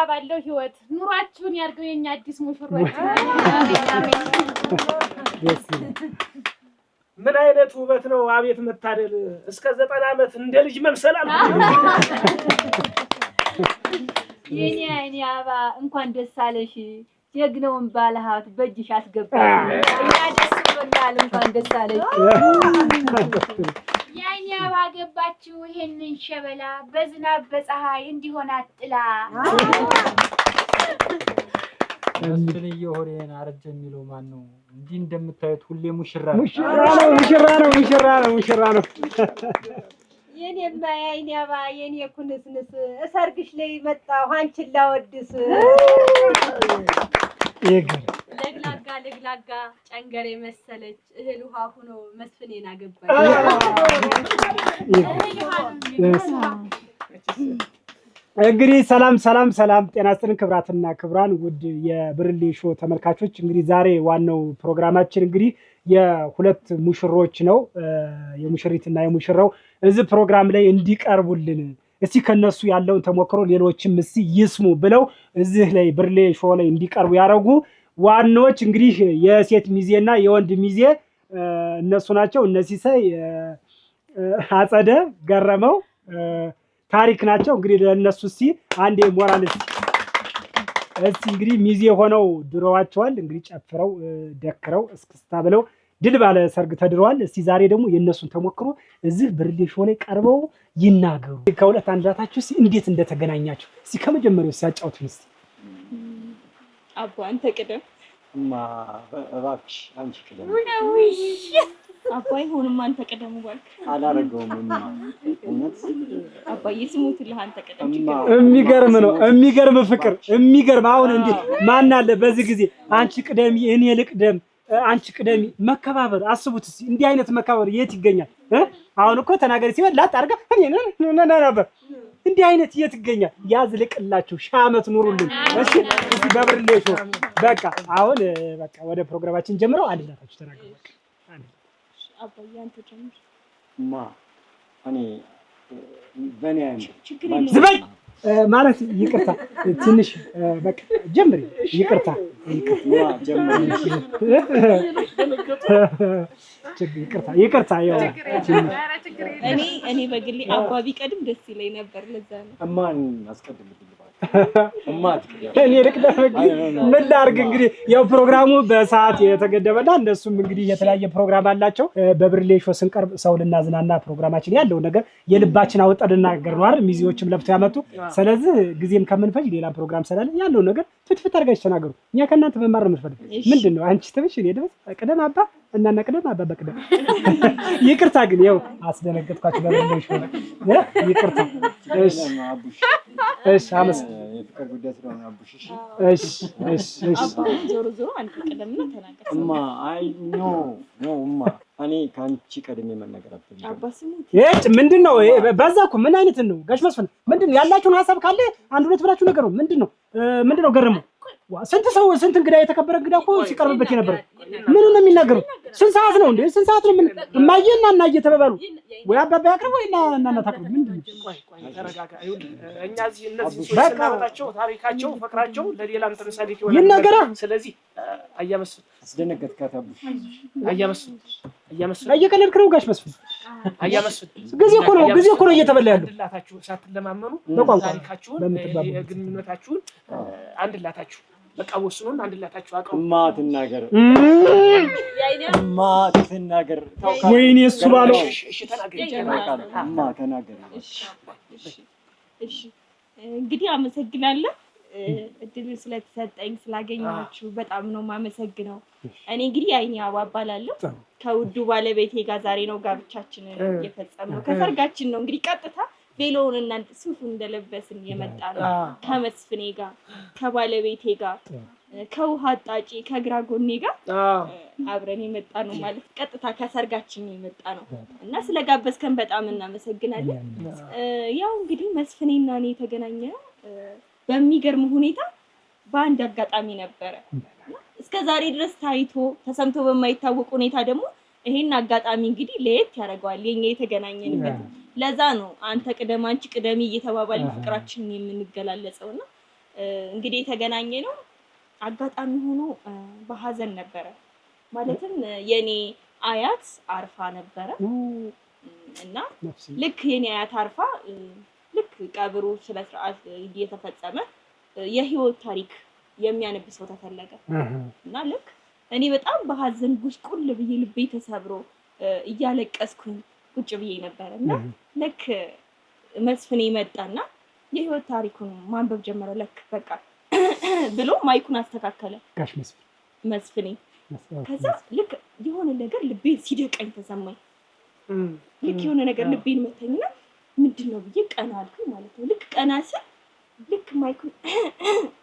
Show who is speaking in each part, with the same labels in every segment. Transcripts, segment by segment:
Speaker 1: ባለው ህይወት ኑሯችሁን ያርገው የኛ አዲስ ሙሽሮች
Speaker 2: ምን አይነት ውበት ነው አቤት መታደል እስከ 90 ዓመት እንደ ልጅ መምሰል አለ
Speaker 3: የኔ አባ እንኳን ደስ አለሽ ጀግናውን ባለሀብት በእጅሽ አስገባሽ እኛ ደስ ብሎናል እንኳን ደስ አለሽ
Speaker 1: የኔ አባ ገባችሁ ይሄንን ሸበላ በዝናብ በፀሐይ እንዲሆን አጥላ
Speaker 4: መስፍን እየሆነን አረጀ የሚለው ማን ነው እንዴ እንደምታዩት ሁሌ ሙሽራ ነው
Speaker 3: የኔማ የኔ አባ የኔ ኩንስንስ እሰርግሽ ላይ መጣሁ አንቺን ላወድስ ለግላጋ ጨንገሬ መሰለች እህል ውሃ ሆኖ መስፍኔን አገባኝ
Speaker 5: እንግዲህ ሰላም ጤና ይስጥልን ክብራትና ክብራን ውድ የብርሌ ሾው ተመልካቾች እንግዲህ ዛሬ ዋናው ፕሮግራማችን እንግዲህ የሁለት ሙሽሮች ነው የሙሽሪትና የሙሽራው እዚህ ፕሮግራም ላይ እንዲቀርቡልን እስቲ ከነሱ ያለውን ተሞክሮ ሌሎችም እስቲ ይስሙ ብለው እዚህ ላይ ብርሌ ሾው ላይ እንዲቀርቡ ያደረጉ ዋናዎች እንግዲህ የሴት ሚዜና የወንድ ሚዜ እነሱ ናቸው እነዚህ አጸደ ገረመው ታሪክ ናቸው እንግዲህ ለነሱ እስቲ አንዴ ሞራል እስቲ እንግዲህ ሚዜ ሆነው ድሮዋቸዋል እንግዲህ ጨፍረው ደክረው እስክስታ ብለው ድል ባለ ሰርግ ተድረዋል እስቲ ዛሬ ደግሞ የነሱን ተሞክሮ እዚህ ብርሌ ሾው ላይ ቀርበው ይናገሩ ከሁለት አንዳታችሁ እስቲ እንዴት እንደተገናኛችሁ እስቲ ከመጀመሪያው ሲያጫውቱን እስቲ
Speaker 3: አባ አንተ ቅደም
Speaker 4: እባክሽ አንቺ ቅደም
Speaker 3: አባይ ሆነም አንተ ቀደም ባልክ
Speaker 4: አላረገውም እውነት
Speaker 3: አባይ ስሙትልህ አንተ ቀደም
Speaker 5: የሚገርም ነው የሚገርም ፍቅር የሚገርም አሁን እንዴ ማን አለ በዚህ ጊዜ አንቺ ቅደሚ እኔ ልቅደም አንቺ ቅደሚ መከባበር አስቡት እስቲ እንዲህ አይነት መከባበር የት ይገኛል አሁን እኮ ተናገሪ ሲበል ላጣርጋ እኔ ነበር እንዲህ አይነት የት ይገኛል ያዝልቅላችሁ ሻመት ኑሩልን እሺ እስቲ በብርሌ ሾው በቃ አሁን በቃ ወደ ፕሮግራማችን ጀምረው አንድላታችሁ ተናገሩ በቃ
Speaker 3: አባዬ አንተ ጀምር
Speaker 4: እኔ በእኔ
Speaker 5: ዝበይ ማለት ይቅርታ ትንሽ በቃ ጀምሪ ይቅርታ ያው
Speaker 3: እኔ በግሌ አባቢ ቀድም ደስ ይለኝ ነበር ለዛ ነው
Speaker 4: እማን አስቀድምልኝ
Speaker 5: እኔ ልቅደም ምን ላድርግ እንግዲህ ያው ፕሮግራሙ በሰዓት የተገደበና እነሱም እንግዲህ የተለያየ ፕሮግራም አላቸው በብርሌ ሾው ስንቀርብ ሰው ልናዝናና ፕሮግራማችን ያለው ነገር የልባችን አወጣን እናገር ነው አይደል ሚዜዎችም ለፍቶ ያመጡ ስለዚህ ጊዜም ከምንፈጅ ሌላ ፕሮግራም ስላለ ያለው ነገር ፍትፍት አድርጋችሁ ተናገሩ እኛ ከእናንተ መማር ነው የምትፈልጉ ምንድነው አንቺ ትብሽ እኔ ድረስ ቅደም አባ እናና ቅደም አባ በቅደም ይቅርታ ግን ያው አስደነገጥኳችሁ በብርሌ ሾው ይቅርታ እሺ አመስ
Speaker 4: የፍቅር ጉዳይ ስለሆነ አቡሽ
Speaker 5: እሺ
Speaker 3: ዞሮ አንተ ቀደምና ተናገር
Speaker 4: አይ ኖ እኔ ካንቺ ቀድሜ መናገር አትፈልግም
Speaker 3: አባ ስሙት
Speaker 5: ምንድነው በዛ እኮ ምን አይነት ነው ጋሽ መስፍን ምንድነው ያላችሁን ሐሳብ ካለ አንድ ሁለት ብላችሁ ነገሩ ምንድነው ገረመው ስንት እንግዳ የተከበረ እንግዳ እኮ ሲቀርብበት የነበረ ምን ነው የሚናገሩት ስንት ሰዓት ነው እንዴ ስንት ሰዓት ነው ምን እማየና እናየ ተበባሉ ወይ አባባ ያቅርቡ ወይ እናና ታቅርቡ ምንድነው
Speaker 2: ተረጋጋ እኛ እዚህ እነዚህ ሰዎችናቸው ታሪካቸው ፍቅራቸው ለሌላ ተመሳሳይ ይሆናል
Speaker 5: ይናገራ
Speaker 2: ስለዚህ አያመስል
Speaker 4: አስደነገጥካት አቡሽ
Speaker 2: አያመስል
Speaker 5: እየቀለድክ ነው ጋሽ መስፍን
Speaker 2: አያመስል
Speaker 5: ጊዜ እኮ ነው እየተበላ ያለው
Speaker 2: አንድላታችሁ ሳትለማመኑ
Speaker 5: በቋንቋ
Speaker 2: ታሪካችሁን የግንኙነታችሁን አንድላታችሁ በቃ ወስኑን አንድላታችሁ አቀው
Speaker 4: ማትናገር
Speaker 5: ወይኔ እሱ ባለው
Speaker 2: እሺ ተናገር
Speaker 3: እሺ እንግዲህ አመሰግናለሁ እድል ስለተሰጠኝ ስላገኛችሁ በጣም ነው ማመሰግነው እኔ እንግዲህ አይኔ አባባላለሁ ከውዱ ባለቤቴ ጋር ዛሬ ነው ጋብቻችንን የፈጸምነው ከሰርጋችን ነው እንግዲህ ቀጥታ ቬሎውን እና ሱፉን እንደለበስን የመጣ ነው ከመስፍኔ ጋር ከባለቤቴ ጋር ከውሃ አጣጪ ከግራ ጎኔ ጋር አብረን የመጣ ነው ማለት ቀጥታ ከሰርጋችን የመጣ ነው እና ስለጋበዝከን በጣም እናመሰግናለን ያው እንግዲህ መስፍኔና እኔ የተገናኘነው በሚገርም ሁኔታ በአንድ አጋጣሚ ነበረ እስከ ዛሬ ድረስ ታይቶ ተሰምቶ በማይታወቅ ሁኔታ ደግሞ ይሄን አጋጣሚ እንግዲህ ለየት ያደርገዋል የኛ የተገናኘንበት ለዛ ነው አንተ ቅደም አንቺ ቅደሚ እየተባባልን ፍቅራችንን የምንገላለጸውና እንግዲህ የተገናኘ ነው አጋጣሚ ሆኖ በሀዘን ነበረ። ማለትም የኔ አያት አርፋ ነበረ እና ልክ የኔ አያት አርፋ ልክ ቀብሩ ስለ ስርዓት እየተፈጸመ የህይወት ታሪክ የሚያነብ ሰው ተፈለገ እና ልክ እኔ በጣም በሀዘን ጉስቁል ብዬ ልቤ ተሰብሮ እያለቀስኩኝ ቁጭ ብዬ ነበር እና ልክ መስፍኔ መጣና የህይወት ታሪኩን ማንበብ ጀመረ። ልክ በቃ ብሎ ማይኩን አስተካከለ
Speaker 5: ጋሽ
Speaker 3: መስፍኔ። ከዛ ልክ የሆነ ነገር ልቤን ሲደቀኝ ተሰማኝ። ልክ የሆነ ነገር ልቤን መተኝና ምንድነው ብዬ ቀና አልኩኝ ማለት ነው። ልክ ቀና ስል ልክ ማይኩን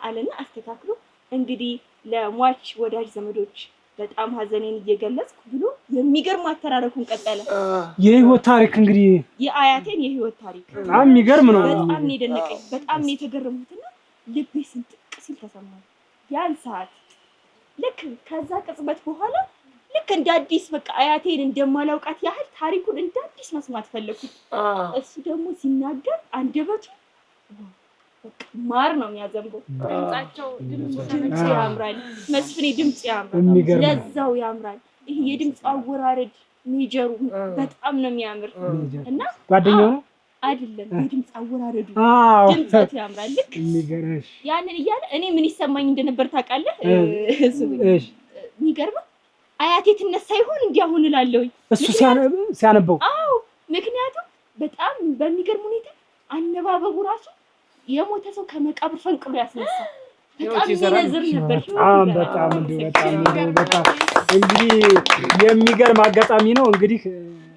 Speaker 3: አለና አስተካክሎ እንግዲህ ለሟች ወዳጅ ዘመዶች በጣም ሀዘኔን እየገለጽኩ ብሎ የሚገርም አተራረኩን ቀጠለ።
Speaker 5: የህይወት ታሪክ እንግዲህ
Speaker 3: የአያቴን የህይወት ታሪክ
Speaker 5: በጣም የሚገርም ነው።
Speaker 3: በጣም ነው የደነቀኝ። በጣም ነው የተገረምኩትና ልቤ ስንጥቅ ሲል ተሰማኝ። ያን ሰዓት ልክ ከዛ ቅጽበት በኋላ ልክ እንደ አዲስ በቃ አያቴን እንደማላውቃት ያህል ታሪኩን እንደ አዲስ መስማት ፈለኩት። እሱ ደግሞ ሲናገር አንደበቱ ማር ነው የሚያዘንበው።
Speaker 1: ድምጻቸው
Speaker 3: ድምጽ ያምራል። መስፍኔ ድምጽ ያምራል፣ ለዛው ያምራል። ይሄ የድምጽ አወራረድ ሜጀሩ በጣም ነው የሚያምር እና
Speaker 5: ጓደኛው ነው
Speaker 3: አይደለም የድምጽ አወራረዱ ድምጽ ያምራል። ልክ ያንን እያለ እኔ ምን ይሰማኝ እንደነበር ታውቃለህ? እሱ የሚገርመው አያቴ ትነሳ ይሆን እንዲህ አሁን እላለሁ
Speaker 5: እሱ ሲያነበው።
Speaker 3: አዎ ምክንያቱም በጣም በሚገርም ሁኔታ አነባበቡ ራሱ የሞተ ሰው ከመቃብር ፈንቅሎ ያስነሳ በጣም ይነዝር ነበር።
Speaker 5: በጣም እንግዲህ የሚገርም አጋጣሚ ነው። እንግዲህ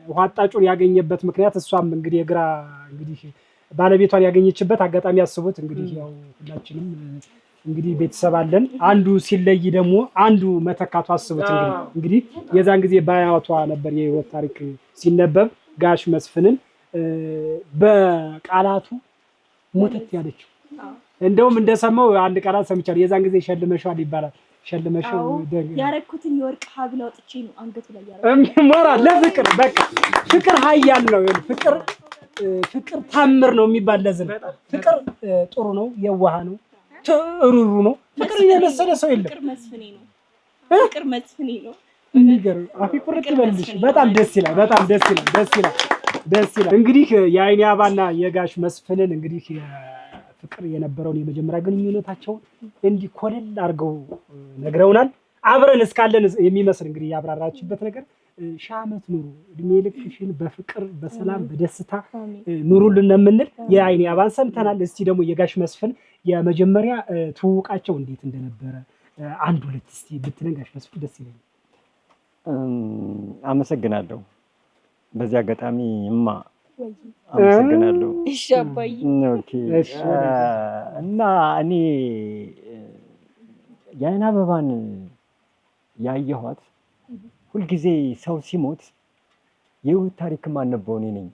Speaker 5: ውሃ አጣጩን ያገኘበት ምክንያት እሷም እንግዲህ የግራ እንግዲህ ባለቤቷን ያገኘችበት አጋጣሚ አስቡት። እንግዲህ ያው ሁላችንም እንግዲህ ቤተሰብ አለን። አንዱ ሲለይ ደግሞ አንዱ መተካቱ አስቡት። እንግዲህ የዛን ጊዜ ባያቷ ነበር የህይወት ታሪክ ሲነበብ ጋሽ መስፍንን በቃላቱ ሞተት ያለችው። እንደውም እንደሰማው አንድ ቃላት ሰምቻለሁ። የዛን ጊዜ ሸልመሻል ይባላል። ሸልመሻው
Speaker 3: ያረኩትን የወርቅ ሀብል አውጥቼ ነው አንገቱ ላይ ያረኩት።
Speaker 5: ሞራል ለፍቅር በቃ ፍቅር ኃያል ነው። ፍቅር ታምር ነው የሚባል ለዝን ፍቅር ጥሩ ነው፣ የዋህ ነው፣ ጥሩሩ ነው። ፍቅር የመሰለ ሰው የለም።
Speaker 3: ፍቅር መስፍኔ ነው። ፍቅር መስፍኔ ነው።
Speaker 5: የሚገርም አፊ ቁርጥ ይበልልሽ። በጣም ደስ ይላል። በጣም ደስ ይላል። ደስ ይላል። እንግዲህ የአይኔ አባና የጋሽ መስፍንን እንግዲህ ፍቅር የነበረውን የመጀመሪያ ግንኙነታቸውን እንዲህ ኮለል አድርገው ነግረውናል። አብረን እስካለን የሚመስል እንግዲህ ያብራራችበት ነገር ሺህ ዓመት ኑሩ፣ እድሜ ልክሽን በፍቅር በሰላም በደስታ ኑሩልን የምንል የአይኔ አባን ሰምተናል። እስቲ ደግሞ የጋሽ መስፍን የመጀመሪያ ትውውቃቸው እንዴት እንደነበረ አንድ ሁለት እስቲ ብትነግረን ጋሽ መስፍን ደስ ይለኛል።
Speaker 6: አመሰግናለሁ። በዚህ አጋጣሚ አመሰግናለሁ።
Speaker 3: እሺ አባዬ።
Speaker 6: ኦኬ። እና እኔ የአይን አበባን ያየኋት ሁልጊዜ ሰው ሲሞት የህይወት ታሪክ ማነበው እኔ ነኝ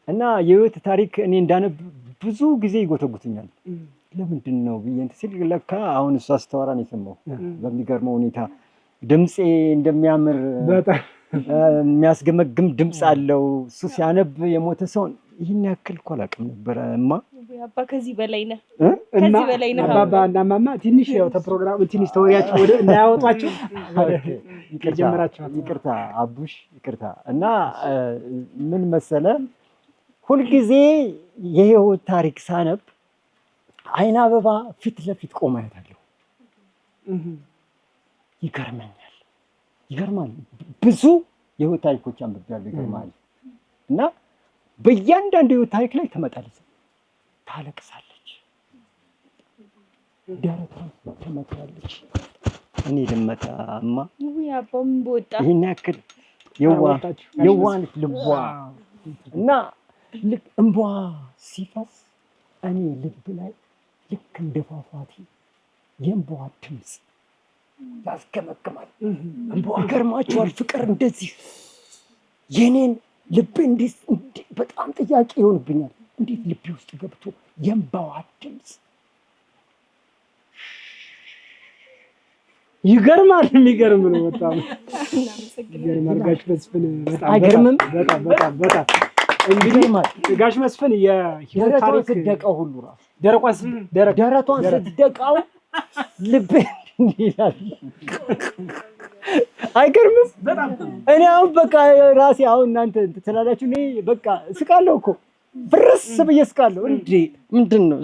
Speaker 6: እና የህይወት ታሪክ እኔ እንዳነብ ብዙ ጊዜ ይጎተጉቱኛል። ለምንድን ነው ብዬ እንትን ሲል ለካ አሁን እሷ ስታወራ ነው የሰማሁ። በሚገርመው ሁኔታ ድምፄ እንደሚያምር የሚያስገመግም ድምፅ አለው። እሱ ሲያነብ የሞተ ሰውን ይህን ያክል እኮ አላውቅም ነበረ።
Speaker 3: አባ ከዚህ በላይ ነህ፣ ከዚህ በላይ ነህ።
Speaker 5: አባባ እና ማማ ትንሽ ያው ተፕሮግራም ትንሽ ተወሪያችሁ ወደ እናያወጣችሁ
Speaker 6: ይቅርታ አቡሽ ይቅርታ። እና ምን መሰለ ሁልጊዜ የህይወት ታሪክ ሳነብ አይን አበባ ፊት ለፊት ቆማ ያታለሁ። ይገርማል። ብዙ የህይወት ታሪኮች አንብቤያለሁ። ይገርማል። እና በእያንዳንዱ የህይወት ታሪክ ላይ ትመጣለች፣ ታለቅሳለች፣ ደረቷን ትመታለች። እኔ ልመታማ ይህን ያክል የዋነች ልቧ እና ልክ እንቧ ሲፈስ እኔ ልብ ላይ ልክ እንደ ፏፏቴ የእንቧ ድምፅ ያስገመግማል። ይገርማችኋል። ፍቅር እንደዚህ የኔን ልቤ እንዴት በጣም ጥያቄ ይሆንብኛል። እንዴት ልቤ ውስጥ ገብቶ የእንባዋ ድምፅ
Speaker 5: ይገርማል። የሚገርም ነው። በጣም ይገርማል። ጋሽ መስፍን በጣም አይገርምም? በጣም እንግዲህ ጋሽ መስፍን የህይወት ታሪክ
Speaker 6: ስደቀው ሁሉ ራሱ
Speaker 5: ደረቷን
Speaker 6: ስትደቃው ልብ ይላል። አይገርምም? እኔ አሁን በቃ ራሴ አሁን እናንተ ትላላችሁ እኔ በቃ እስቃለሁ እኮ ፍርስ ብዬ እስቃለሁ። እንዴ ምንድነው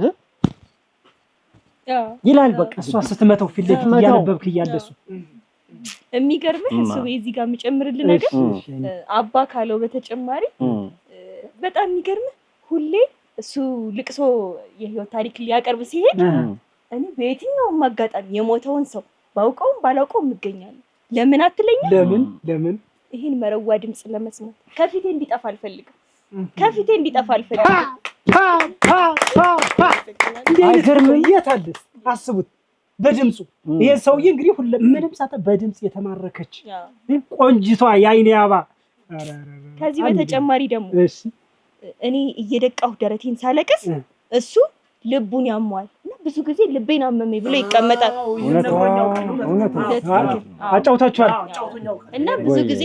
Speaker 6: ይላል በቃ
Speaker 5: እሷ ስትመተው ፊት ለፊት እያነበብክ እያለሱ
Speaker 3: የሚገርምህ እሱ እዚህ ጋር የምጨምርልህ ነገር አባ ካለው በተጨማሪ በጣም የሚገርምህ ሁሌ እሱ ልቅሶ የህይወት ታሪክ ሊያቀርብ ሲሄድ እኔ በየትኛውም አጋጣሚ የሞተውን ሰው ባውቀውም ባላውቀውም እገኛለሁ። ለምን አትለኝም?
Speaker 5: ለምን
Speaker 3: ይሄን መረዋ ድምጽ ለመስማት ከፊቴ እንዲጠፋ አልፈልግም።
Speaker 5: አይገርምም? የታለስ አስቡት በድምጹ ይሄ ሰውዬ እንግዲህ ምንም ሳተ በድምጽ የተማረከች ቆንጂቷ የአይኔ አበባ።
Speaker 3: ከዚህ በተጨማሪ ደግሞ እኔ እየደቃሁ ደረቴን ሳለቅስ እሱ ልቡን ያሟል እና ብዙ ጊዜ ልቤን አመመኝ ብሎ ይቀመጣል።
Speaker 5: አጫውታችኋል
Speaker 3: እና ብዙ ጊዜ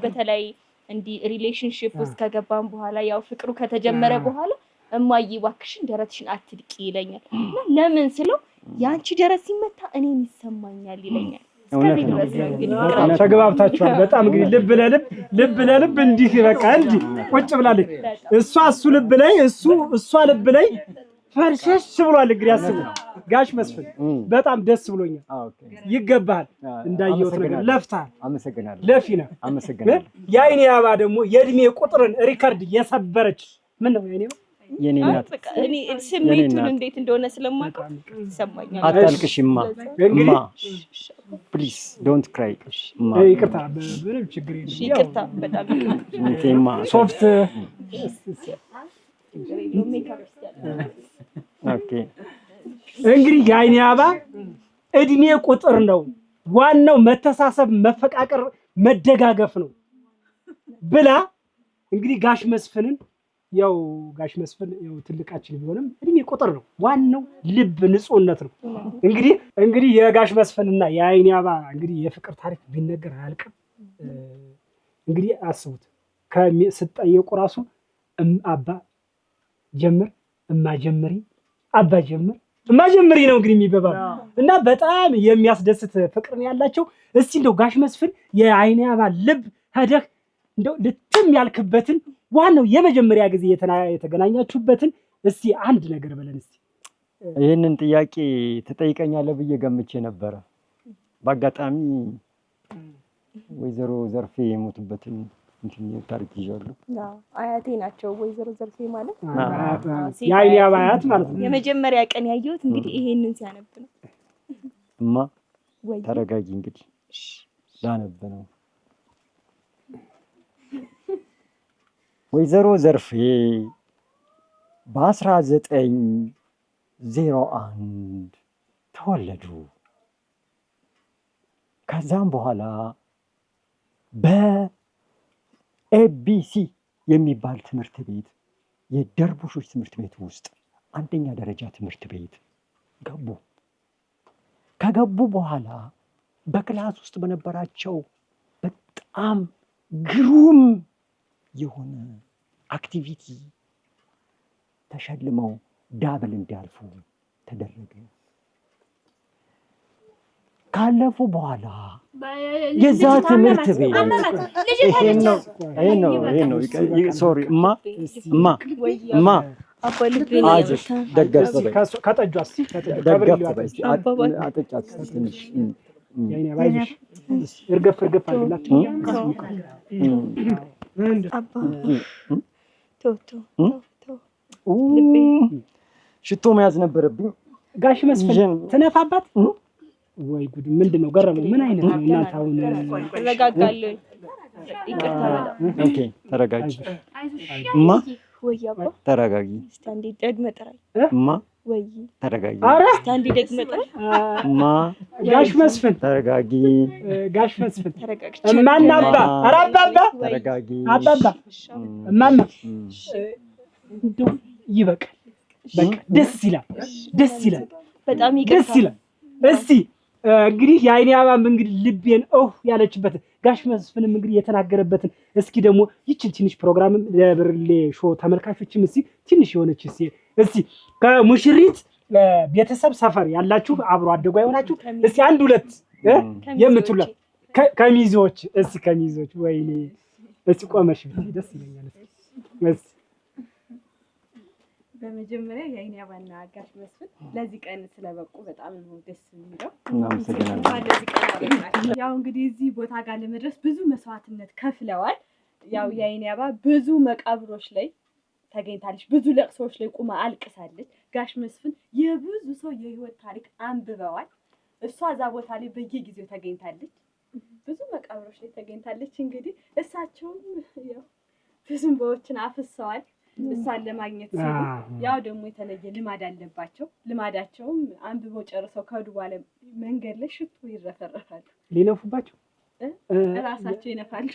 Speaker 3: በተለይ እንዲህ ሪሌሽንሺፕ ውስጥ ከገባን በኋላ ያው ፍቅሩ ከተጀመረ በኋላ እማዬ እባክሽን ደረትሽን አትድቂ ይለኛል። እና ለምን ስለው ያንቺ ደረት ሲመታ እኔን ይሰማኛል ይለኛል። እስከዚህ ድረስ ነው እንግዲህ
Speaker 5: ተግባብታችኋል። በጣም እንግዲህ ልብ ለልብ እንዲህ በቃ እንዲህ ቁጭ ብላለች እሱ ልብ ላይ እሷ ልብ ላይ ፈርሸሽ ብሏል። እንግዲህ አስቡ ጋሽ መስፍን በጣም ደስ ብሎኛል። ይገባሃል እንዳየሁት ነገር ለፍተሃል።
Speaker 6: አመሰግናለሁ።
Speaker 5: ለፊ ነህ።
Speaker 6: አመሰግናለሁ።
Speaker 5: የአይኔ አበባ ደግሞ የእድሜ ቁጥርን ሪከርድ የሰበረች ምን ነው
Speaker 6: የኔ እናት
Speaker 3: እኔ ስሜቱን እንዴት እንደሆነ ስለማውቀው ይሰማኛል።
Speaker 6: አታልቅሽማ እማ ፕሊዝ ዶንት ክራይ እማ።
Speaker 5: ይቅርታ ምንም ችግር የለም።
Speaker 3: ይቅርታ በጣም
Speaker 6: እማ
Speaker 5: ሶፍት
Speaker 6: ኦኬ።
Speaker 5: እንግዲህ የአይኔ አበባ እድሜ ቁጥር ነው፣ ዋናው መተሳሰብ፣ መፈቃቀር፣ መደጋገፍ ነው ብላ እንግዲህ ጋሽ መስፍንን ያው ጋሽ መስፍን ያው ትልቃችን ቢሆንም እድሜ ቁጥር ነው፣ ዋናው ልብ ንጹህነት ነው። እንግዲህ የጋሽ መስፍንና የአይኔ አበባ እንግዲህ የፍቅር ታሪክ ቢነገር አያልቅም። እንግዲህ አስቡት ስትጠየቁ ራሱ አባ ጀምር እማጀምሪ አባ ጀምር እማጀምሪ ነው እንግዲህ የሚበባው እና በጣም የሚያስደስት ፍቅር ነው ያላቸው። እስቲ እንደው ጋሽ መስፍን የአይኔ አበባ ልብ ሄደህ እንደው ልትም ያልክበትን ዋናው የመጀመሪያ ጊዜ የተገናኛችሁበትን እስቲ አንድ ነገር በለን እስቲ።
Speaker 6: ይሄንን ጥያቄ ትጠይቀኛለህ ብዬ ገምቼ ነበረ። በአጋጣሚ ወይዘሮ ዘርፌ የሞቱበትን ታሪክ ይዣለሁ።
Speaker 3: አያቴ ናቸው ወይዘሮ ዘርፌ ማለት
Speaker 5: የአይኔ አበባ አያት ማለት ነው።
Speaker 3: የመጀመሪያ ቀን ያየሁት እንግዲህ ይሄንን ሲያነብ ነው።
Speaker 6: እማ ተረጋጊ፣ እንግዲህ ላነብ ነው። ወይዘሮ ዘርፌ በ1901 ተወለዱ። ከዛም በኋላ በኤቢሲ የሚባል ትምህርት ቤት የደርቡሾች ትምህርት ቤት ውስጥ አንደኛ ደረጃ ትምህርት ቤት ገቡ። ከገቡ በኋላ በክላስ ውስጥ በነበራቸው በጣም ግሩም የሆነ አክቲቪቲ ተሸልመው ዳብል እንዲያልፉ ተደረገ። ካለፉ በኋላ የዛ ትምህርት ቤት ይሄ ነው ሶሪ እማ አጅ ደገፍ በይ
Speaker 5: ከጠጇ እስቲ
Speaker 6: ደገፍ በይ አጥጫት ትንሽ
Speaker 5: የአይኔ አበባ ይዘሽ እርገፍ አድርግላት።
Speaker 6: ሽቶ መያዝ ነበረብኝ።
Speaker 5: ጋሽ መስፍን ትነፋባት ወይ ጉድ! ምንድን ነው ገረመኝ። ምን አይነት ነው እናንተ? አሁን
Speaker 3: ተረጋጋለሁ። ይቅርታ በጣም
Speaker 6: ኦኬ። ተረጋጊ እማ።
Speaker 3: ወይ አባ
Speaker 6: ተረጋጊ።
Speaker 3: እስቲ አንዴ ደግመህ ጥራኝ
Speaker 6: እማ።
Speaker 3: ወይ
Speaker 6: ተረጋጊ።
Speaker 5: ኧረ
Speaker 3: እስቲ አንዴ ደግመህ ጥራኝ
Speaker 6: እማ።
Speaker 5: ጋሽ መስፍን
Speaker 6: ተረጋጊ።
Speaker 5: ጋሽ መስፍን
Speaker 3: ተረጋግቼ
Speaker 5: እማማ አባ። ኧረ አባባ
Speaker 6: ተረጋጊ።
Speaker 5: አባባ እማማ እንደው ይበቃል። በቃ ደስ ይላል።
Speaker 3: በጣም ይቅርታ።
Speaker 5: ደስ ይላል። እስቲ እንግዲህ የአይኔ አበባም እንግዲህ ልቤን ያለችበት ጋሽ መስፍንም እንግዲህ የተናገረበትን እስኪ ደግሞ ይችን ትንሽ ፕሮግራምም ለብርሌ ሾው ተመልካቾችም እስኪ ትንሽ የሆነች እስኪ ከሙሽሪት ቤተሰብ ሰፈር ያላችሁ አብሮ አደጓ የሆናችሁ እስኪ አንድ ሁለት የምትሉ ከሚዜዎች እስኪ ከሚዜዎች ወይኔ እስኪ ቆመሽ ደስ ይለኛል።
Speaker 3: በመጀመሪያ የአይኔ አበባና ጋሽ መስፍን ለዚህ ቀን ስለበቁ በጣም ነው ደስ የሚለው። ያው እንግዲህ እዚህ ቦታ ጋር ለመድረስ ብዙ መስዋዕትነት ከፍለዋል። ያው የአይኔ አበባ ብዙ መቃብሮች ላይ ተገኝታለች፣ ብዙ ለቅሶዎች ላይ ቁማ አልቅሳለች። ጋሽ መስፍን የብዙ ሰው የህይወት ታሪክ አንብበዋል። እሷ እዛ ቦታ ላይ በየጊዜው ተገኝታለች፣ ብዙ መቃብሮች ላይ ተገኝታለች። እንግዲህ እሳቸውም ያው ብዙ እንባዎችን አፍሰዋል እሷን ለማግኘት ሲሉ። ያው ደግሞ የተለየ ልማድ አለባቸው። ልማዳቸውም አንብበው ጨርሰው ከሄዱ በኋላ መንገድ ላይ ሽቱ ይረፈረፋሉ።
Speaker 5: ሊነፉባቸው
Speaker 3: ራሳቸው ይነፋሉ።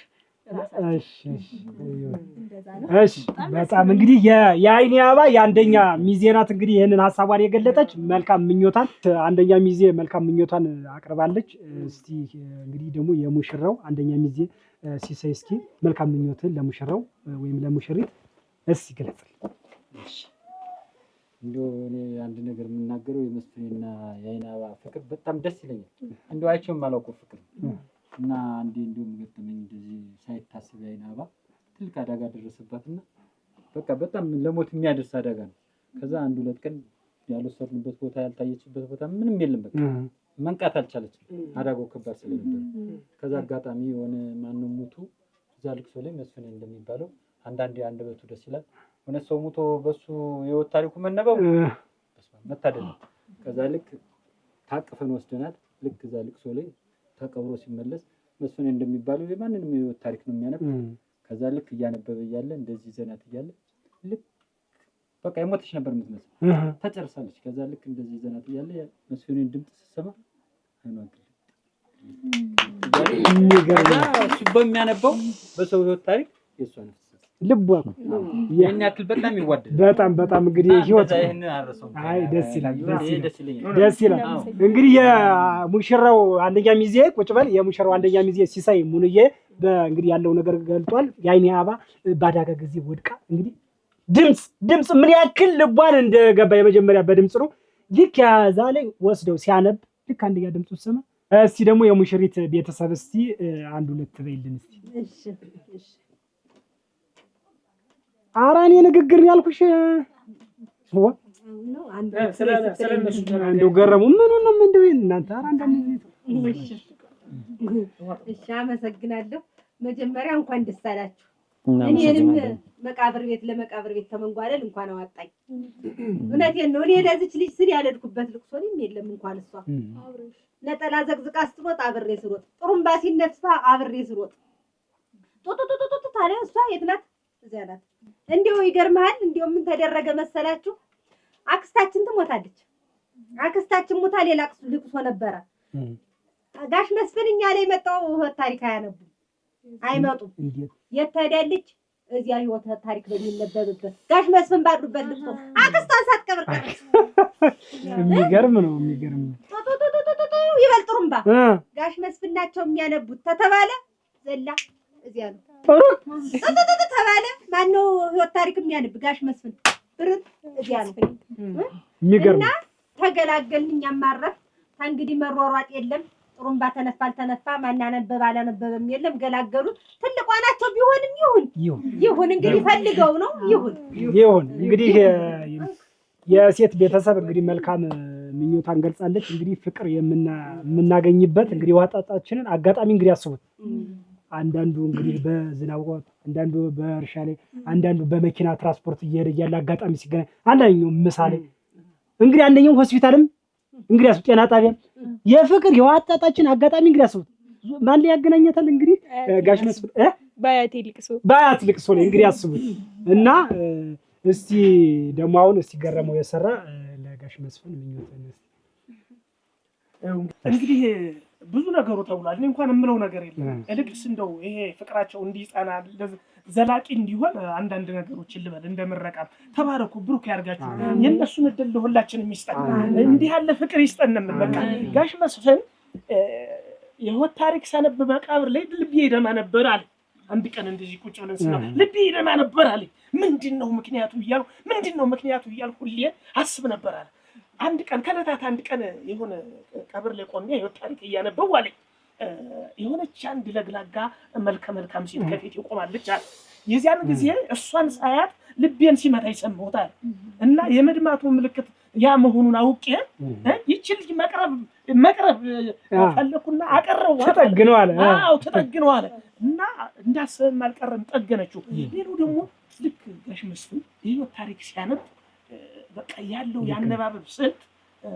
Speaker 5: እሺ በጣም እንግዲህ የአይኔ አበባ የአንደኛ ሚዜ ናት። እንግዲህ ይህንን ሀሳቧን የገለጠች መልካም ምኞታን አንደኛ ሚዜ መልካም ምኞታን አቅርባለች። እስቲ እንግዲህ ደግሞ የሙሽራው አንደኛ ሚዜ ሲሳይ እስኪ መልካም ምኞትን ለሙሽራው ወይም ለሙሽሪት እስቲ ገለጽልኝ።
Speaker 4: እንደው እኔ አንድ ነገር የምናገረው የመስፍኔና የአይኔ አበባ ፍቅር በጣም ደስ ይለኛል። እንደው አይቼው የማላውቀው ፍቅር እና አንዴ እንደውም ገጠመኝ እንደዚህ ሳይታሰብ የአይኔ አበባ ትልቅ አደጋ ደረሰባትና በቃ በጣም ለሞት የሚያደርስ አደጋ ነው። ከዛ አንድ ሁለት ቀን ያልወሰድንበት ቦታ ያልታየችበት ቦታ ምንም የለም። በቃ መንቃት አልቻለችም፣ አደጋው ከባድ ስለነበር። ከዛ አጋጣሚ የሆነ ማነው ሞቱ እዛ ልቅሶ ላይ መስፍኔ እንደሚባለው አንዳንዴ አንደበቱ ደስ ይላል። እውነት ሰው ሞቶ በሱ የህይወት ታሪኩ መነበቡ መታደል ነው። ከዛ ልክ ታቅፈን ወስደናል። ልክ እዛ ልቅሶ ላይ ተቀብሮ ሲመለስ መስፍኔ እንደሚባለው የማንንም የህይወት ታሪክ ነው የሚያነብ። ከዛ ልክ እያነበበ እያለ እንደዚህ ዘናት እያለ ልክ በቃ የሞተች ነበር የምትመስለው፣ ተጨርሳለች። ከዛ ልክ እንደዚህ ዘናት እያለ መስፍኔን ድምፅ ስትሰማ አይኗን እሱ በሚያነባው በሰው ህይወት ታሪክ የእሷ ነፍስ
Speaker 5: ልቧ
Speaker 4: ያን ያክል በጣም ይዋደዳል።
Speaker 5: በጣም እንግዲህ ህይወት አይ ደስ ይላል። እንግዲህ የሙሽራው አንደኛ ሚዜ ቁጭ በል የሙሽራው አንደኛ ሚዜ ሲሳይ ሙሉዬ እንግዲህ ያለው ነገር ገልጧል። የአይኔ አበባ ባዳጋ ጊዜ ወድቃ እንግዲህ ድምጽ ምን ያክል ልቧን እንደገባ የመጀመሪያ በድምጽ ነው። ልክ ያዛ ላይ ወስደው ሲያነብ ልክ አንደኛ ድምጽ ሰማ። እስቲ ደግሞ የሙሽሪት ቤተሰብ እስቲ አንድ ሁለት በይልን እስቲ። እሺ አራኔ ንግግር ያልኩሽ ነው አንዱ ገረሙ ምኑንም እንደው እናንተ አራንዳም
Speaker 7: እሺ አመሰግናለሁ። መጀመሪያ እንኳን ደስ አላችሁ። እኔንም መቃብር ቤት ለመቃብር ቤት ተመንጓለል እንኳን አዋጣኝ። እውነቴን ነው። እኔ ለዚች ልጅ ስል ያለድኩበት ልቅሶንም የለም እንኳን እሷ ነጠላ ዘቅዝቃ ስትሮጥ አብሬ ስሮጥ፣ ጥሩምባ ሲነፋ አብሬ ስሮጥ ጡጡጡጡ ታዲያ እሷ የት ናት? እዚያ ናት። እንዲያው ይገርምሃል። እንዲያው ምን ተደረገ መሰላችሁ? አክስታችን ትሞታለች። አክስታችን ሞታ ሌላ ልቅሶ ነበረ። ጋሽ መስፍን እኛ ላይ መጣው ታሪክ አያነቡ አይመጡም። የት ትሄዳለች? እዚያ ህይወት ታሪክ በሚነበብበት ጋሽ መስፍን ባሉበት ልቅሶ አክስቷን ሳትቀብር ቀረች።
Speaker 5: የሚገርም ነው።
Speaker 7: ይበል ጥሩምባ ጋሽ መስፍን ናቸው የሚያነቡት ተተባለ ዘላ እዚያ ነው ተባለ። ማነው ህይወት ታሪክ የሚያነብ? ጋሽ መስፍን ብርት እዚያ ነው።
Speaker 5: የሚገርም
Speaker 7: ተገላገልን። እኛም ማረፍ እንግዲህ መሯሯጥ የለም። ጥሩምባ ተነፋ አልተነፋ ማናነበብ አላነበበም የለም። ገላገሉት። ትልቋ ናቸው ቢሆንም ይሁን እንግዲህ ፈልገው ነው ይሁን
Speaker 5: እንግዲህ የሴት ቤተሰብ እንግዲህ መልካም ምኞታን ገልጻለች። እንግዲህ ፍቅር የምናገኝበት እንግዲህ ዋጣጣችንን አጋጣሚ እንግዲህ አስቡት። አንዳንዱ እንግዲህ በዝናብ ወቅት፣ አንዳንዱ በእርሻ ላይ፣ አንዳንዱ በመኪና ትራንስፖርት እየሄደ ያለ አጋጣሚ ሲገናኝ፣ አንደኛው ምሳሌ እንግዲህ አንደኛው ሆስፒታልም እንግዲህ አስቡት፣ ጤና ጣቢያ የፍቅር የዋጣጣችን አጋጣሚ እንግዲህ አስቡት። ማን ላይ ያገናኘታል? እንግዲህ ጋሽ መስፍን በአያት ልቅሶ ላይ እንግዲህ አስቡት። እና እስቲ ደግሞ አሁን እስቲ ገረመው የሰራ ለጋሽ መስፍን ምኞትን
Speaker 2: እንግዲህ ብዙ ነገሩ ተብሏል። እኔ እንኳን የምለው ነገር የለም። እልቅስ እንደው ይሄ ፍቅራቸው እንዲጸና ዘላቂ እንዲሆን አንዳንድ ነገሮችን ልበል። እንደምረቃም ተባረኩ፣ ብሩክ ያርጋችሁ፣ የነሱን እድል ለሁላችንም ይስጠን፣ እንዲህ ያለ ፍቅር ይስጠን። በቃ ጋሽ መስፍን የህይወት ታሪክ ሳነብ መቃብር ላይ ልቤ ይደማ ነበር አለ። አንድ ቀን እንደዚህ ቁጭ ብለን ስለ ልቤ ይደማ ነበር አለ። ምንድነው ምክንያቱ እያልኩ ሁሌ አስብ ነበር አለ። አንድ ቀን ከዕለታት አንድ ቀን የሆነ ቀብር ላይ ቆሜ የህይወት ታሪክ እያነበብኩ አለኝ። የሆነች አንድ ለግላጋ መልከ መልካም ሴት ከፊት ይቆማለች አለ። የዚያን ጊዜ እሷን ሳያት ልቤን ሲመታ ይሰማሁታል እና የመድማቱ ምልክት ያ መሆኑን አውቄ ይቺ ልጅ መቅረብ ፈለኩና አቀረው
Speaker 5: ተጠግነዋል።
Speaker 2: አዎ ተጠግነዋል እና እንዳሰብም አልቀረም ጠገነችው። ሌላው ደግሞ ልክ ጋሽ መስፍን የህይወት ታሪክ ሲያነብ በቃ ያለው ያነባበብ ስልት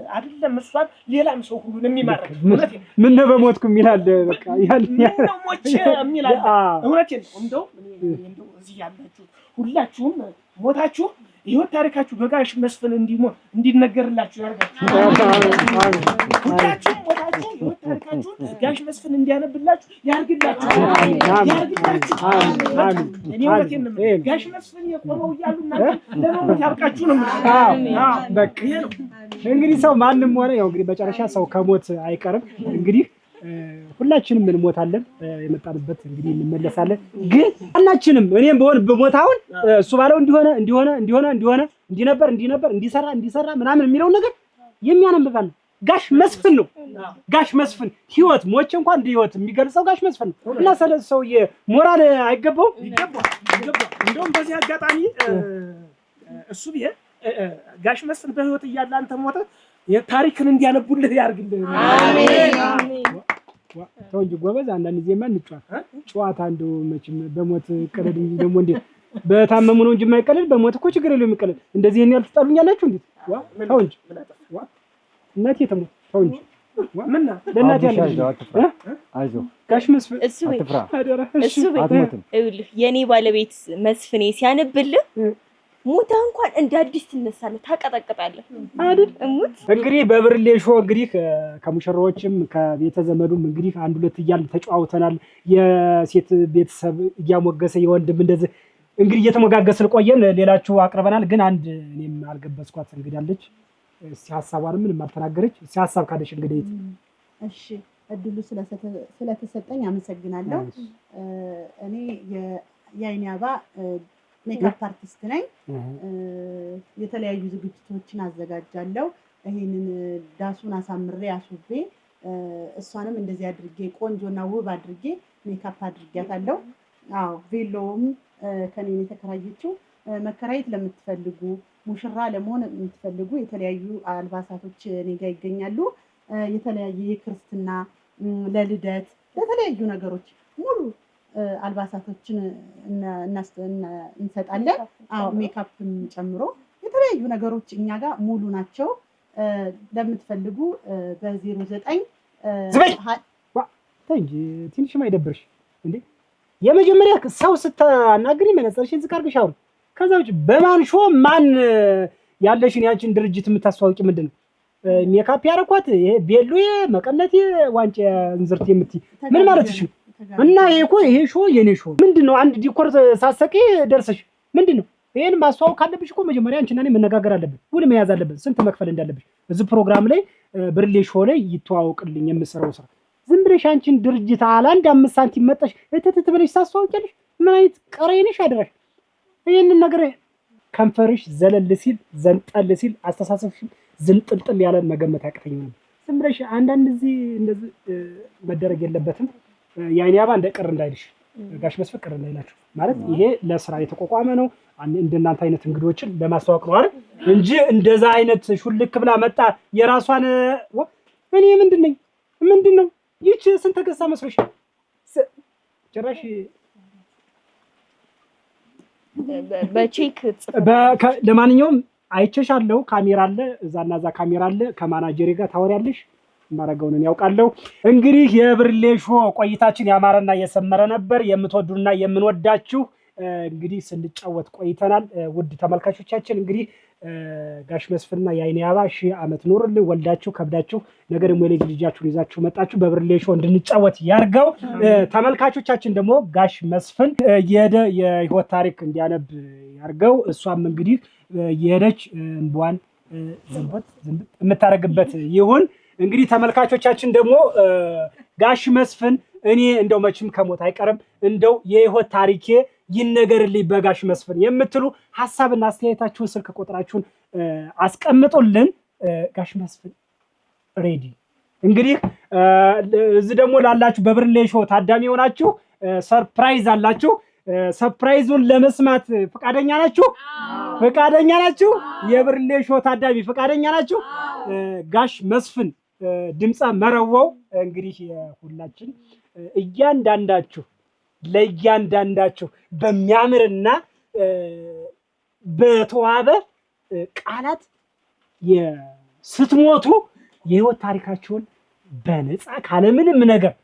Speaker 2: አይደለም እሷን ሌላም ሰው ሁሉ የሚማርክ
Speaker 5: ምን ነው በሞትኩ ይላል። በቃ
Speaker 2: ነው ሞቼ የሚላል እውነቴን ነው። እንደው እዚህ ያላችሁ ሁላችሁም ሞታችሁ የህይወት ታሪካችሁ በጋሽ መስፍን እንዲነገርላችሁ ያርጋችሁ። ሁላችሁም ሞታችሁ የህይወት ታሪካችሁን ጋሽ መስፍን እንዲያነብላችሁ ያርግላችሁ። እኔ እውነቴን ነው። ጋሽ መስፍን የቆመው እያሉ እናንተ ለሞት ያብቃችሁ ነው።
Speaker 5: በቃ እንግዲህ ሰው ማንም ሆነ ያው እንግዲህ መጨረሻ ሰው ከሞት አይቀርም። እንግዲህ ሁላችንም እንሞታለን፣ የመጣንበት እንግዲህ እንመለሳለን። ግን ሁላችንም እኔም በሆነ በሞታውን እሱ ባለው እንዲነበር እንዲሰራ ምናምን የሚለው ነገር የሚያነብባል ጋሽ መስፍን ነው። ጋሽ መስፍን ህይወት ሞቼ እንኳን እንደ ህይወት የሚገልጸው ጋሽ መስፍን ነው እና ስለዚህ ሰውዬ ሞራል አይገባውም?
Speaker 2: ይገባል። እንደውም በዚህ አጋጣሚ እሱ ቢሄድ ጋሽ መስፍን በህይወት እያለ አንተ ሞተ የታሪክን እንዲያነቡልህ ያርግልህ።
Speaker 3: አሜን።
Speaker 5: ተው እንጂ ጎበዝ፣ አንዳንድ ጊዜማ ጨዋታ እንደው መቼም በሞት ቀለድ እንጂ ደግሞ እንዴ በታመሙ ነው እንጂ የማይቀለድ በሞት እኮ ችግር የለውም የሚቀለድ። እንደዚህ ይሄን ያልተጣሉኛላችሁ እንዴ? ተው እንጂ እናቴ ተሞት። ተው እንጂ ምንና ለእናቴ
Speaker 6: አይዞህ
Speaker 5: ጋሽ መስፍን
Speaker 3: እሱ ይኸውልህ የኔ ባለቤት መስፍኔ ሲያነብልህ ሙታ እንኳን እንደ አዲስ ትነሳለህ፣ ታቀጠቅጣለህ አይደል?
Speaker 5: እንግዲህ በብርሌ ሾው እንግዲህ ከሙሽራዎችም ከቤተ ዘመዱም እንግዲህ አንድ ሁለት እያልን ተጫዋውተናል። የሴት ቤተሰብ እያሞገሰ የወንድም እንደዚህ እንግዲህ እየተሞጋገስን ቆየን። ሌላችሁ አቅርበናል። ግን አንድ እኔም አልገበስኳት እንግዲህ አለች። እስቲ ሐሳቧን ምንም አልተናገረች። እስቲ ሐሳብ ካለሽ እንግዲህ
Speaker 8: እሺ፣ እድሉ ስለተሰጠኝ አመሰግናለሁ። እኔ የአይኔ አበባ ሜካፕ አርቲስት ነኝ። የተለያዩ ዝግጅቶችን አዘጋጃለሁ። ይሄንን ዳሱን አሳምሬ አስውቤ እሷንም እንደዚህ አድርጌ ቆንጆና ውብ አድርጌ ሜካፕ አድርጌያታለሁ። አዎ ቬሎውም ከኔ የተከራየችው። መከራየት ለምትፈልጉ ሙሽራ ለመሆን የምትፈልጉ የተለያዩ አልባሳቶች እኔ ጋር ይገኛሉ። የተለያየ የክርስትና፣ ለልደት፣ ለተለያዩ ነገሮች ሙሉ አልባሳቶችን እንሰጣለን። አዎ ሜካፕም ጨምሮ የተለያዩ ነገሮች እኛ ጋር ሙሉ ናቸው። ለምትፈልጉ በ09
Speaker 5: እንጂ ትንሽም አይደብርሽ እንዴ? የመጀመሪያ ሰው ስታናግሪ መነጽርሽን ዝቅ አድርገሽ አውሪ። ከዛ ውጭ በማን ሾ ማን ያለሽን ያንቺን ድርጅት የምታስተዋውቂ ምንድን ነው? ሜካፕ ያረኳት ይሄ ቤሎ መቀነት ዋንጫ እንዝርት የምትይ ምን ማለትሽ ነው? እና ይሄ ሾ የኔ ሾ ምንድነው? አንድ ዲኮር ሳሰቂ ደርሰሽ ምንድነው? ይሄን ማስተዋወቅ ካለብሽ እኮ መጀመሪያ አንቺና እኔ መነጋገር አለብን። ውል መያዝ አለብን። ስንት መክፈል እንዳለብሽ እዚህ ፕሮግራም ላይ ብርሌ ሾ ላይ ይተዋወቅልኝ የምሰራው ስራ። ዝም ብለሽ አንቺን ድርጅት አላንድ 5 ሳንቲም መጣሽ እትትት ብለሽ ታስተዋውቂያለሽ። ምን አይነት ቀረይነሽ አደረሽ? ይሄንን ነገር ከንፈርሽ ዘለል ሲል ዘንጠል ሲል አስተሳሰብሽ ዝንጥልጥል ያለ መገመት ያቅተኛል። ዝም ብለሽ አንዳንድ እንደዚህ መደረግ የለበትም። የአይኔ አበባ እንደ ቅር እንዳይልሽ ጋሽ መስፍን ቅር እንዳይላችሁ ማለት ይሄ ለስራ የተቋቋመ ነው። እንደናንተ አይነት እንግዶችን ለማስተዋወቅ ነው አይደል እንጂ እንደዛ አይነት ሹልክ ብላ መጣ የራሷን እኔ ምንድነው ይቺ ስንት ገሳ መስሎሽ ጭራሽ
Speaker 3: በቼክ
Speaker 5: ለማንኛውም አይቼሻለሁ። ካሜራ አለ እዛና እዛ ካሜራ አለ። ከማናጀሪ ጋር ታወሪያለሽ። ማረጋውን ያውቃለሁ። እንግዲህ የብርሌ ሾው ቆይታችን ያማረና የሰመረ ነበር። የምትወዱና የምንወዳችሁ እንግዲህ ስንጫወት ቆይተናል። ውድ ተመልካቾቻችን እንግዲህ ጋሽ መስፍንና የአይኔ አበባ 1000 ዓመት ኑርልን። ወልዳችሁ ከብዳችሁ ነገ ደግሞ የልጅ ልጃችሁን ይዛችሁ መጣችሁ በብርሌ ሾው እንድንጫወት ያርገው። ተመልካቾቻችን ደግሞ ጋሽ መስፍን የሄደ የህይወት ታሪክ እንዲያነብ ያርገው። እሷም እንግዲህ የሄደች እንቧን ዝንበት የምታረግበት ይሁን። እንግዲህ ተመልካቾቻችን ደግሞ ጋሽ መስፍን እኔ እንደው መቼም ከሞት አይቀርም እንደው የህይወት ታሪኬ ይነገርልኝ በጋሽ መስፍን የምትሉ ሐሳብና አስተያየታችሁን ስልክ ቁጥራችሁን አስቀምጡልን። ጋሽ መስፍን ሬዲ። እንግዲህ እዚህ ደግሞ ላላችሁ በብርሌ ሾው ታዳሚ ሆናችሁ ሰርፕራይዝ አላችሁ። ሰርፕራይዙን ለመስማት ፈቃደኛ ናችሁ? ፈቃደኛ ናችሁ? የብርሌ ሾው ታዳሚ ፈቃደኛ ናችሁ? ጋሽ መስፍን ድምፀ መረዋው እንግዲህ ሁላችን እያንዳንዳችሁ ለእያንዳንዳችሁ በሚያምርና በተዋበ ቃላት ስትሞቱ የህይወት ታሪካችሁን በነፃ ካለምንም ነገር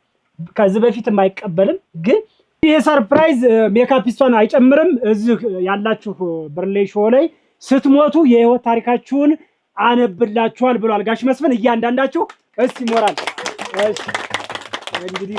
Speaker 5: ከዚህ በፊት አይቀበልም። ግን ይሄ ሰርፕራይዝ ሜካፒስቷን አይጨምርም። እዚህ ያላችሁ ብርሌ ሾው ላይ ስትሞቱ የህይወት ታሪካችሁን አነብላችኋል ብሏል ጋሽ መስፍን። እያንዳንዳችሁ እስቲ ሞራል። እሺ እንግዲህ